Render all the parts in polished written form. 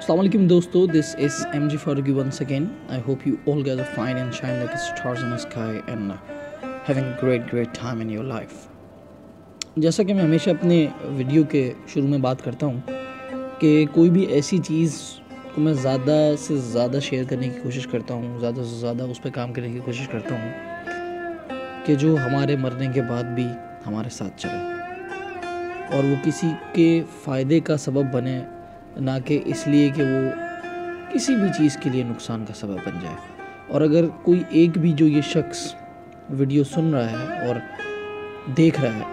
Assalamualaikum dosto, this is MG Farooqi once again. I hope you all guys are fine and shine like stars in the sky and having a great time in your life. जैसा कि मैं हमेशा अपने video के शुरू में बात करता हूँ कि कोई भी ऐसी चीज़ को मैं ज़्यादा से ज़्यादा शेयर करने की कोशिश करता हूँ, ज़्यादा से ज़्यादा उस पर काम करने की कोशिश करता हूँ कि जो हमारे मरने के बाद भी हमारे साथ चले और वो किसी के फ़ायदे का सबब बने, ना कि इसलिए कि वो किसी भी चीज़ के लिए नुकसान का सबब बन जाए। और अगर कोई एक भी जो ये शख्स वीडियो सुन रहा है और देख रहा है,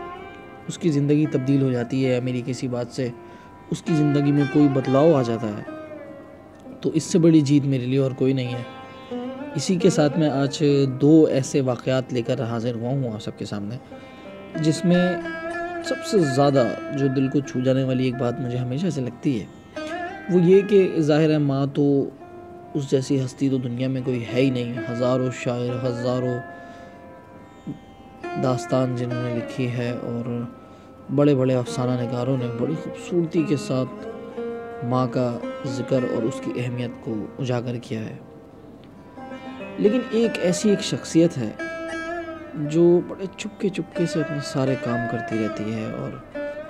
उसकी ज़िंदगी तब्दील हो जाती है, मेरी किसी बात से उसकी ज़िंदगी में कोई बदलाव आ जाता है, तो इससे बड़ी जीत मेरे लिए और कोई नहीं है। इसी के साथ मैं आज दो ऐसे वाक़यात लेकर हाज़िर हुआ हूँ आप सबके सामने, जिसमें सबसे ज़्यादा जो दिल को छू जाने वाली एक बात मुझे हमेशा से लगती है वो ये कि ज़ाहिर है माँ तो उस जैसी हस्ती तो दुनिया में कोई है ही नहीं। हज़ारों शायर, हज़ारों दास्तान जिन्होंने लिखी है और बड़े बड़े अफसाना निगारों ने बड़ी खूबसूरती के साथ माँ का ज़िक्र और उसकी अहमियत को उजागर किया है। लेकिन एक शख्सियत है जो बड़े चुपके से अपने सारे काम करती रहती है और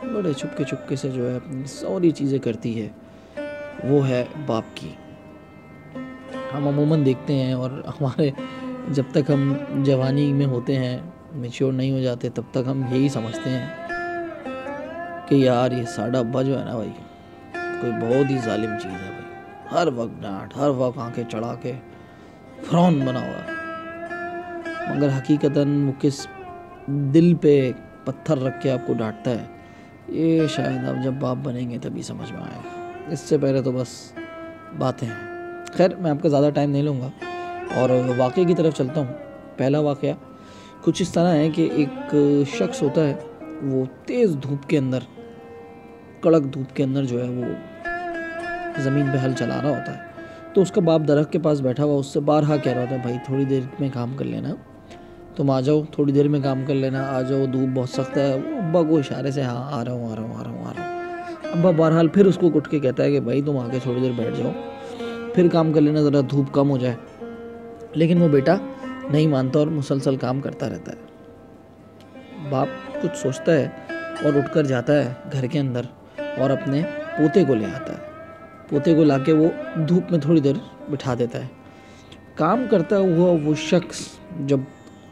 बड़े चुपके से जो है अपनी सारी चीज़ें करती है, वो है बाप की। हम अमूमन देखते हैं और हमारे जब तक हम जवानी में होते हैं, मैच्योर नहीं हो जाते, तब तक हम यही समझते हैं कि यार ये साडा अब्बा जो है ना भाई, कोई बहुत ही जालिम चीज़ है भाई। हर वक्त डांट, हर वक्त आंखें चढ़ा के फ़िरौन बना हुआ है, मगर हकीकतन वो किस दिल पे पत्थर रख के आपको डांटता है, ये शायद आप जब बाप बनेंगे तभी समझ में आएगा। इससे पहले तो बस बातें हैं। खैर, मैं आपका ज़्यादा टाइम नहीं लूँगा और वाक़े की तरफ चलता हूँ। पहला वाक़या कुछ इस तरह है कि एक शख्स होता है, वो तेज़ धूप के अंदर, कड़क धूप के अंदर जो है वो ज़मीन पे हल चला रहा होता है। तो उसका बाप दरख्त के पास बैठा हुआ उससे बारहा कह रहा होता है, भाई थोड़ी देर में काम कर लेना, तुम आ जाओ, थोड़ी देर में काम कर लेना, आ जाओ, धूप बहुत सख्त है। वो अब्बा को इशारे से हाँ आ रहा हूँ। अब्बा बहरहाल फिर उसको उठ के कहता है कि भाई तुम आके थोड़ी देर बैठ जाओ, फिर काम कर लेना, ज़रा धूप कम हो जाए। लेकिन वो बेटा नहीं मानता और मुसलसल काम करता रहता है। बाप कुछ सोचता है और उठकर जाता है घर के अंदर और अपने पोते को ले आता है। पोते को लाके वो धूप में थोड़ी देर बिठा देता है। काम करता हुआ वो शख्स जब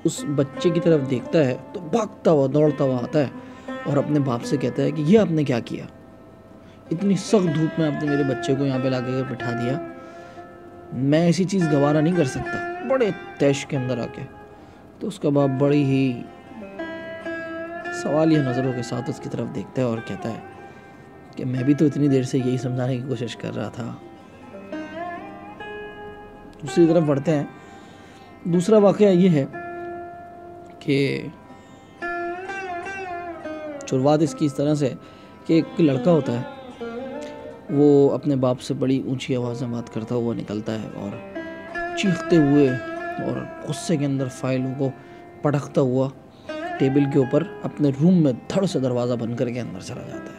उस बच्चे की तरफ देखता है तो भागता हुआ दौड़ता हुआ आता है और अपने बाप से कहता है कि ये आपने क्या किया, इतनी सख्त धूप में आपने मेरे बच्चे को यहाँ पे लाके बिठा दिया, मैं ऐसी चीज़ गवारा नहीं कर सकता, बड़े तैश के अंदर आके। तो उसका बाप बड़ी ही सवालिया नज़रों के साथ उसकी तरफ देखता है और कहता है कि मैं भी तो इतनी देर से यही समझाने की कोशिश कर रहा था। दूसरी तरफ बढ़ते हैं। दूसरा वाक़या ये है कि शुरुआत इसकी इस तरह से कि एक लड़का होता है, वो अपने बाप से बड़ी ऊंची आवाज़ में बात करता हुआ निकलता है और चीखते हुए और गुस्से के अंदर फाइलों को पटकता हुआ टेबल के ऊपर अपने रूम में धड़ से दरवाज़ा बंद करके अंदर चला जाता है।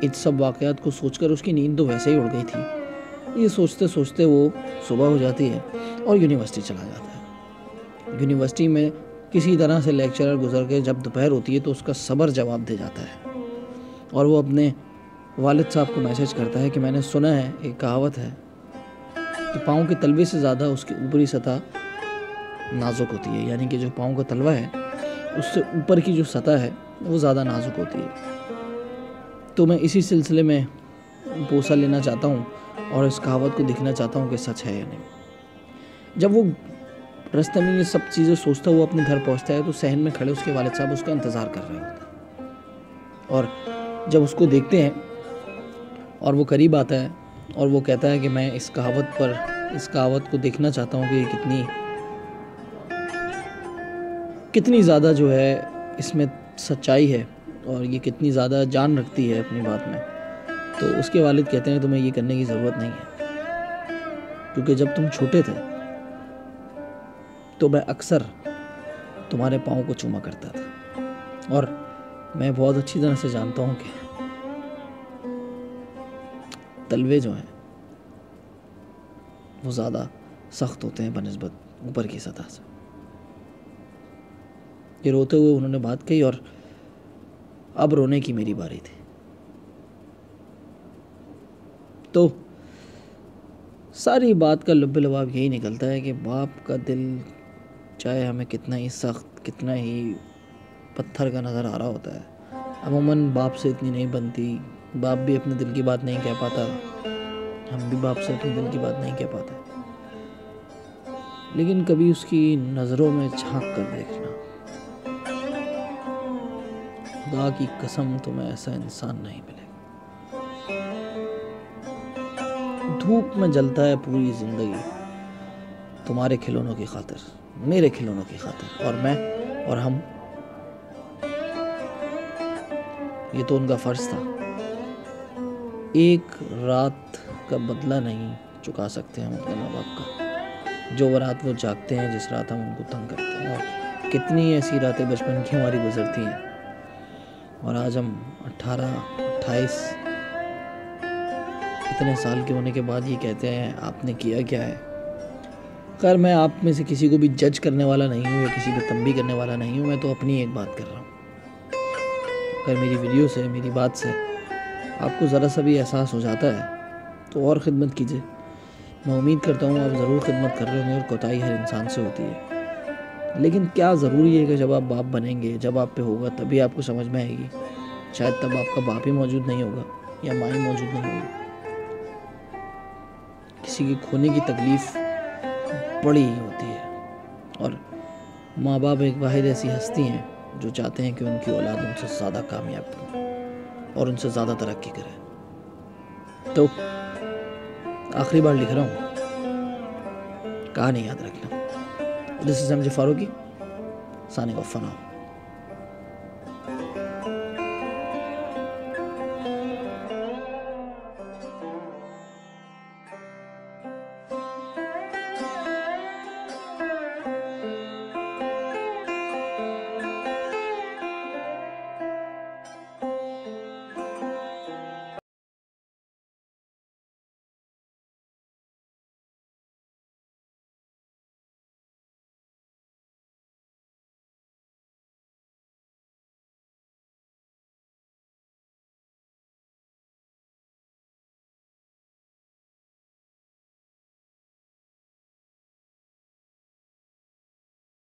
इन सब वाक़यात को सोचकर उसकी नींद तो वैसे ही उड़ गई थी। ये सोचते सोचते वो सुबह हो जाती है और यूनिवर्सिटी चला जाता है। यूनिवर्सिटी में किसी तरह से लेक्चरर गुजर के जब दोपहर होती है तो उसका सबर जवाब दे जाता है और वो अपने वालिद साहब को मैसेज करता है कि मैंने सुना है, एक कहावत है कि पाँव के तलवे से ज़्यादा उसकी ऊपरी सतह नाजुक होती है, यानी कि जो पाँव का तलवा है उससे ऊपर की जो सतह है वो ज़्यादा नाजुक होती है। तो मैं इसी सिलसिले में पोसा लेना चाहता हूँ और इस कहावत को देखना चाहता हूँ कि सच है या नहीं। जब वो रास्ते में ये सब चीज़ें सोचता हुआ अपने घर पहुँचता है तो सहन में खड़े उसके वालिद साहब उसका इंतज़ार कर रहे होते हैं और जब उसको देखते हैं और वो करीब आता है और वो कहता है कि मैं इस कहावत को देखना चाहता हूँ कि कितनी ज़्यादा जो है इसमें सच्चाई है और ये कितनी ज़्यादा जान रखती है अपनी बात में। तो उसके वालिद कहते हैं तुम्हें ये करने की ज़रूरत नहीं है, क्योंकि जब तुम छोटे थे तो मैं अक्सर तुम्हारे पाँव को चूमा करता था और मैं बहुत अच्छी तरह से जानता हूँ कि تلوے جو ہیں وہ زیادہ سخت ہوتے ہیں بنسبت اوپر کی سطح سے. یہ روتے ہوئے انہوں نے بات کہی اور اب رونے کی میری باری تھی. تو ساری بات کا لب لباب یہی نکلتا ہے کہ باپ کا دل چاہے ہمیں کتنا ہی سخت کتنا ہی پتھر کا نظر آ رہا ہوتا ہے, عموماً باپ سے اتنی نہیں بنتی. باپ بھی اپنے دل کی بات نہیں کہہ پاتا, ہم بھی باپ سے اپنے دل کی بات نہیں کہہ پاتے. لیکن کبھی اس کی نظروں میں جھانک کر دیکھنا, خدا کی قسم تمہیں ایسا انسان نہیں ملے. دھوپ میں جلتا ہے پوری زندگی تمہارے کھلونوں کی خاطر, میرے کھلونوں کی خاطر, اور میں اور ہم. یہ تو ان کا فرض تھا. ایک رات کا بدلہ نہیں چکا سکتے ہم اپنے ماں باپ کا, جو رات وہ جاگتے ہیں جس رات ہم ان کو تنگ کرتے ہیں. اور کتنی ایسی راتیں بچپن کی ہماری گزرتی ہیں, اور آج ہم 18-28 اتنے سال کے ہونے کے بعد یہ کہتے ہیں آپ نے کیا کیا ہے. خیر میں آپ میں سے کسی کو بھی جج کرنے والا نہیں ہوں یا کسی کو تنبیہ کرنے والا نہیں ہوں, میں تو اپنی ایک بات کر رہا ہوں. اگر میری ویڈیو سے میری بات سے آپ کو ذرا سا بھی احساس ہو جاتا ہے تو اور خدمت کیجیے. میں امید کرتا ہوں آپ ضرور خدمت کر رہے ہوں گے, اور کوتاہی ہر انسان سے ہوتی ہے. لیکن کیا ضروری ہے کہ جب آپ باپ بنیں گے, جب آپ پہ ہوگا تبھی آپ کو سمجھ میں آئے گی. شاید تب آپ کا باپ ہی موجود نہیں ہوگا یا ماں ہی موجود نہیں ہوگی. کسی کی کھونے کی تکلیف بڑی ہی ہوتی ہے, اور ماں باپ ایک واحد ایسی ہستی ہیں جو چاہتے ہیں کہ ان کی اولاد ان سے زیادہ کامیاب بنے اور ان سے زیادہ ترقی کرے. تو آخری بار لکھ رہا ہوں, کہانی یاد رکھنا. This is M J Farooqui, signing off for now.